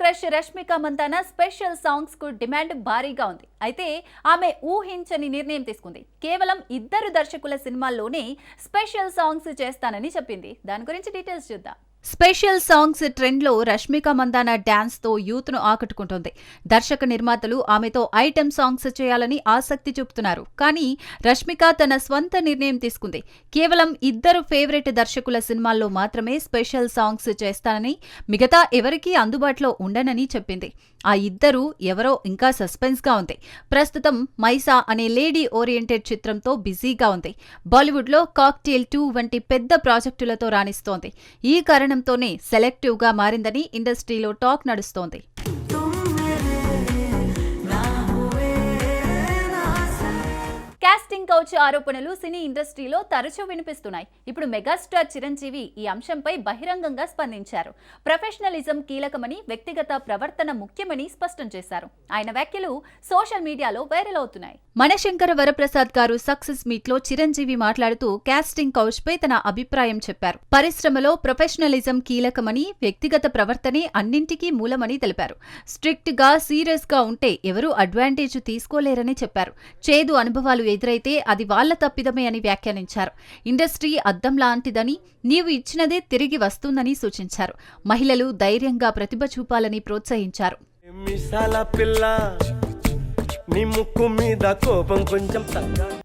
Crush Rashmika Mandanna special songs కు demand భారీగా ఉంది. అయితే ఆమె ఊహించని నిర్ణయం తీసుకుంది. కేవలం 2 దర్శకుల సినిమాల్లోనే స్పెషల్ సాంగ్స్ చేస్తానని చెప్పింది. దాని గురించి డీటెయిల్స్ చూద్దాం. స్పెషల్ సాంగ్స్ ట్రెండ్ లో రష్మిక మందాన డాన్స్ తో యూత్ ను ఆకట్టుకుంటోంది. దర్శక నిర్మాతలు ఆమెతో ఐటెం సాంగ్స్ చేయాలని ఆసక్తి చూపుతున్నారు. కానీ రష్మిక తన స్వంత నిర్ణయం తీసుకుంది. కేవలం 2 ఫేవరెట్ దర్శకుల సినిమాల్లో మాత్రమే స్పెషల్ సాంగ్స్ చేస్తానని, మిగతా ఎవరికీ అందుబాటులో ఉండనని చెప్పింది. ఆ 2 ఎవరో ఇంకా సస్పెన్స్ గా ఉంది. ప్రస్తుతం మైసా అనే లేడీ ఓరియంటెడ్ చిత్రంతో బిజీగా ఉంది. బాలీవుడ్ లో కాక్టైల్ 2 వంటి పెద్ద ప్రాజెక్టులతో రాణిస్తోంది. ఈ కారణంతోనే సెలెక్టివ్ గా మారిందని ఇండస్ట్రీలో టాక్ నడుస్తోంది. కాస్టింగ్ కౌచ్ ఆరోపణలు సినీ ఇండస్ట్రీలో తరచూ వినిపిస్తున్నాయి. ఇప్పుడు మెగాస్టార్ చిరంజీవి ఈ అంశంపై బహిరంగంగా స్పందించారు. ప్రొఫెషనలిజం కీలకమని, వ్యక్తిగత ప్రవర్తన ముఖ్యమని స్పష్టం చేశారు. ఆయన వ్యాఖ్యలు సోషల్ మీడియాలో వైరల్ అవుతున్నాయి. మనశంకర వరప్రసాద్ గారు సక్సెస్ మీట్ లో చిరంజీవి మాట్లాడుతూ కాస్టింగ్ కౌచ్ పై తన అభిప్రాయం చెప్పారు. పరిశ్రమలో ప్రొఫెషనలిజం కీలకమని, వ్యక్తిగత ప్రవర్తనే అన్నింటికీ మూలమని తెలిపారు. స్ట్రిక్ట్ గా, సీరియస్ గా ఉంటే ఎవరూ అడ్వాంటేజ్ తీసుకోలేరని చెప్పారు. చేదు అనుభవాలు ఎదురైతే అది వాళ్ల తప్పిదమే అని వ్యాఖ్యానించారు. ఇండస్ట్రీ అద్దం లాంటిదని, నీవు ఇచ్చినదే తిరిగి వస్తుందని సూచించారు. మహిళలు ధైర్యంగా ప్రతిభ చూపాలని ప్రోత్సహించారు.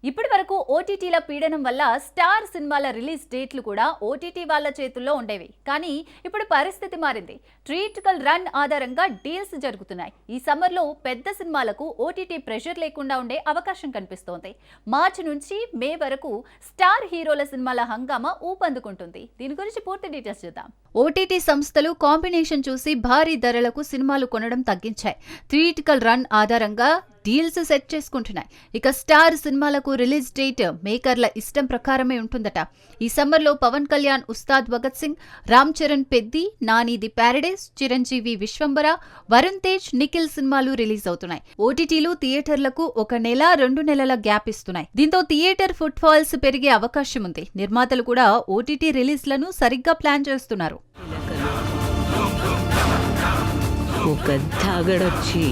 ఇప్పటి వరకు ఓటీటీల పీడనం వల్ల స్టార్ సినిమాల రిలీజ్ డేట్లు కూడా ఓటీటీ వాళ్ల చేతుల్లో ఉండేవి. కానీ ఇప్పుడు పరిస్థితి మారింది. థియేట్రికల్ రన్ ఆధారంగా డీల్స్ జరుగుతున్నాయి. ఈ సమ్మర్లో పెద్ద సినిమాలకు ఓటీటీ ప్రెషర్ లేకుండా ఉండే అవకాశం కనిపిస్తోంది. మార్చి నుంచి మే వరకు స్టార్ హీరోల సినిమాల హంగామా ఊపందుకుంటుంది. దీని గురించి పూర్తి డీటెయిల్స్ చూద్దాం. ఓటీటీ సంస్థలు కాంబినేషన్ చూసి భారీ ధరలకు సినిమాలు కొనడం తగ్గించాయి. థియేట్రికల్ రన్ ఆధారంగా డీల్స్ సెట్ చేసుకుంటున్నాయి. ఇక స్టార్ సినిమాలకు రిలీజ్ డేట్ మేకర్ల ఇష్టం ప్రకారమే ఉంటుందట. ఈ సమ్మర్లో పవన్ కళ్యాణ్ ఉస్తాద్ భగత్ సింగ్, రామ్ చరణ్ పెద్ది, నాని ది ప్యారడైస్, చిరంజీవి విశ్వంబర, వరుణ్ తేజ్, నిఖిల్ సినిమాలు రిలీజ్ అవుతున్నాయి. ఓటీటీలు థియేటర్లకు 1 నెల 2 నెలల గ్యాప్ ఇస్తున్నాయి. దీంతో థియేటర్ ఫుట్ ఫాల్స్ పెరిగే అవకాశం ఉంది. నిర్మాతలు కూడా ఓటీటీ రిలీజ్లను సరిగ్గా ప్లాన్ చేస్తున్నారు. ఒక తాగడొచ్చి